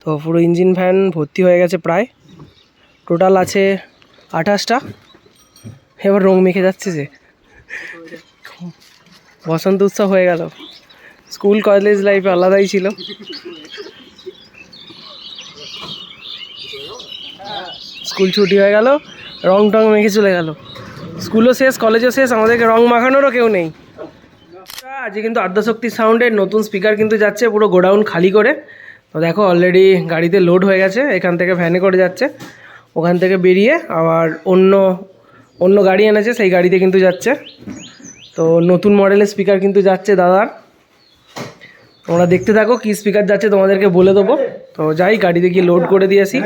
তো পুরো engine fan ভর্তি হয়ে গেছে প্রায়, টোটাল আছে 28টা। এবার রং মেখে যাচ্ছে যে, বসন্ত উৎসব হয়ে গেল। স্কুল কলেজ লাইফে আলাদাই ছিল। স্কুল ছুটি হয়ে গেল, রং টং মেখে চলে গেল। স্কুলও শেষ, কলেজও শেষ, আমাদেরকে রং মাখানোরও কেউ নেই। আজকে কিন্তু আদ্যশক্তির সাউন্ডের নতুন স্পিকার কিন্তু যাচ্ছে পুরো গোডাউন খালি করে। তো দেখো অলরেডি গাড়িতে লোড হয়ে গেছে, এখান থেকে ভ্যানে করে যাচ্ছে, ওখান থেকে বেরিয়ে আবার অন্য গাড়ি এনেছে, সেই গাড়িতে কিন্তু যাচ্ছে। তো নতুন মডেলের স্পিকার কিন্তু যাচ্ছে দাদার। তোমরা দেখতে থাকো কী স্পিকার যাচ্ছে, তোমাদেরকে বলে দেবো। তো যাই গাড়িতে গিয়ে লোড করে দিয়েছি।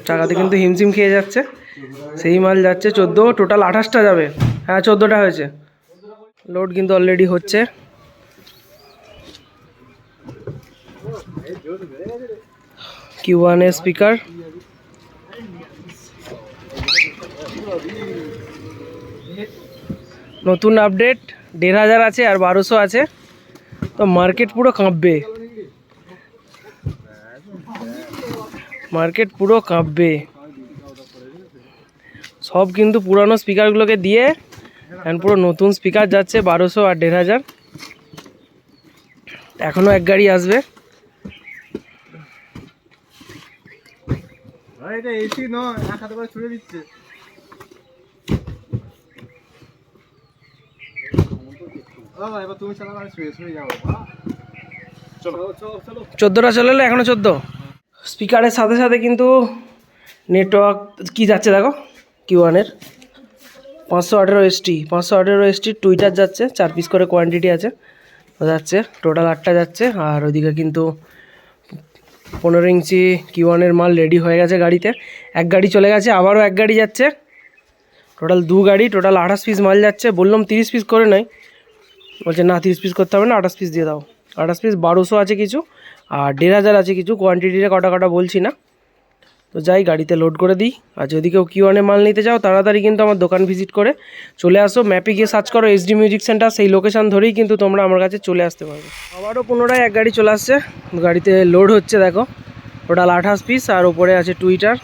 চাকাতে কিন্তু হিমশিম খেয়ে যাচ্ছে, সেই মাল যাচ্ছে 14, টোটাল 28টা যাবে। হ্যাঁ 14টা হয়েছে। লোড কিন্তু অলরেডি হচ্ছে। Q1 এর স্পিকার, নতুন আপডেট 1500 আছে আর 1200 আছে। তো মার্কেট পুরো কাঁপবে, মার্কেট পুরো কাঁপবে। সব কিন্তু পুরানো স্পিকারগুলোকে দিয়ে এখন পুরো নতুন স্পিকার যাচ্ছে 1200 আর 1500। এখনও এক গাড়ি আসবে। চোদ্দোটা চলে এলো, এখনো 14। স্পিকারের সাথে সাথে কিন্তু নেটওয়ার্ক কি যাচ্ছে দেখো, Q1 এর 518 ST টুইটার যাচ্ছে, 4 পিস করে কোয়ান্টিটি আছে, যাচ্ছে টোটাল 8টা যাচ্ছে। আর ওইদিকে কিন্তু 15 ইঞ্চি Q1 এর মাল রেডি হয়ে গেছে গাড়িতে। এক গাড়ি চলে গেছে, আবারও এক গাড়ি যাচ্ছে, টোটাল 2 গাড়ি, টোটাল 28 পিস মাল যাচ্ছে। বললাম 30 পিস করে নয়, বলছে না 30 পিস করতে হবে না, 28 পিস দিয়ে দাও। 28 পিস 1200 আছে কিছু, আর 1500 আছে কিছু, কোয়ান্টিটিটা কটা বলছি না। তো যাই গাড়িতে লোড করে দিই। আর যদি কেউ Q1 মাল নিতে চাও তাড়াতাড়ি কিন্তু আমার দোকান ভিজিট করে চলে আসো। ম্যাপে গিয়ে সার্চ করো SD মিউজিক সেন্টার, সেই লোকেশান ধরেই কিন্তু তোমরা আমার কাছে চলে আসতে পারবে। আবারও পুনরায় এক গাড়ি চলে আসছে, গাড়িতে লোড হচ্ছে দেখো, টোটাল 28 পিস। আর ওপরে আছে টুইটার,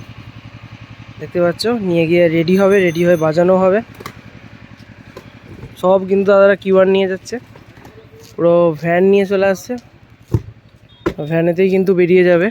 দেখতে পাচ্ছ, নিয়ে গিয়ে রেডি হয়ে বাজানো হবে। সব কিন্তু দাদারা Q1 নিয়ে যাচ্ছে, পুরো ভ্যান নিয়ে চলে আসছে, ভ্যানেতেই কিন্তু বেরিয়ে যাবে।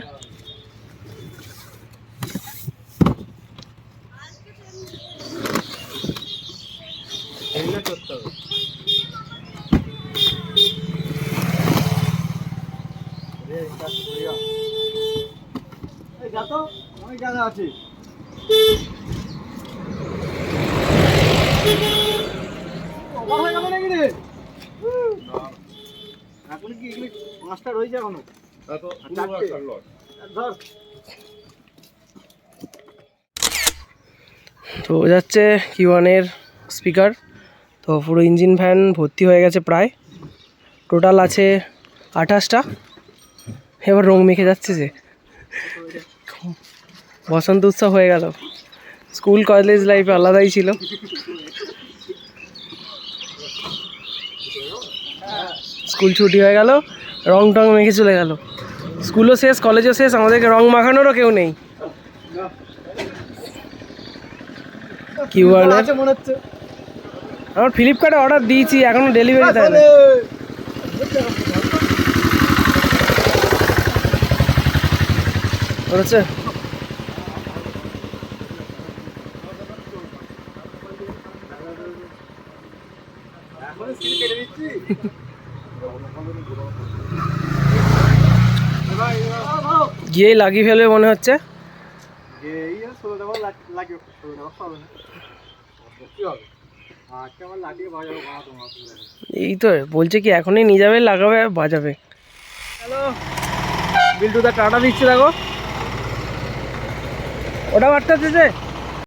তো যাচ্ছে Q1 এর স্পিকার। তো পুরো ইঞ্জিন ফ্যান ভর্তি হয়ে গেছে প্রায়, টোটাল আছে 28টা। এবার রং মেখে যাচ্ছে যে, বসন্ত উৎসব হয়ে গেল। স্কুল কলেজ লাইফে আলাদাই ছিল। স্কুল ছুটি হয়ে গেল, রং টং মেখে চলে গেল। স্কুলও শেষ, কলেজও শেষ, আমাদেরকে রং মাখানোরও কেউ নেই। Q1 মনে হচ্ছে আমার ফ্লিপকার্টে অর্ডার দিয়েছি, এখনো ডেলিভারি দেয় না। হচ্ছে গিয়েই লাগিয়ে ফেলবে মনে হচ্ছে। এই তো বলছে কি এখনই নিয়ে যাবে, লাগাবে, বাজাবে। হ্যালো, বিল্টুদা টাটা দিচ্ছে দেখো, ওটা বার্তা দিচ্ছে।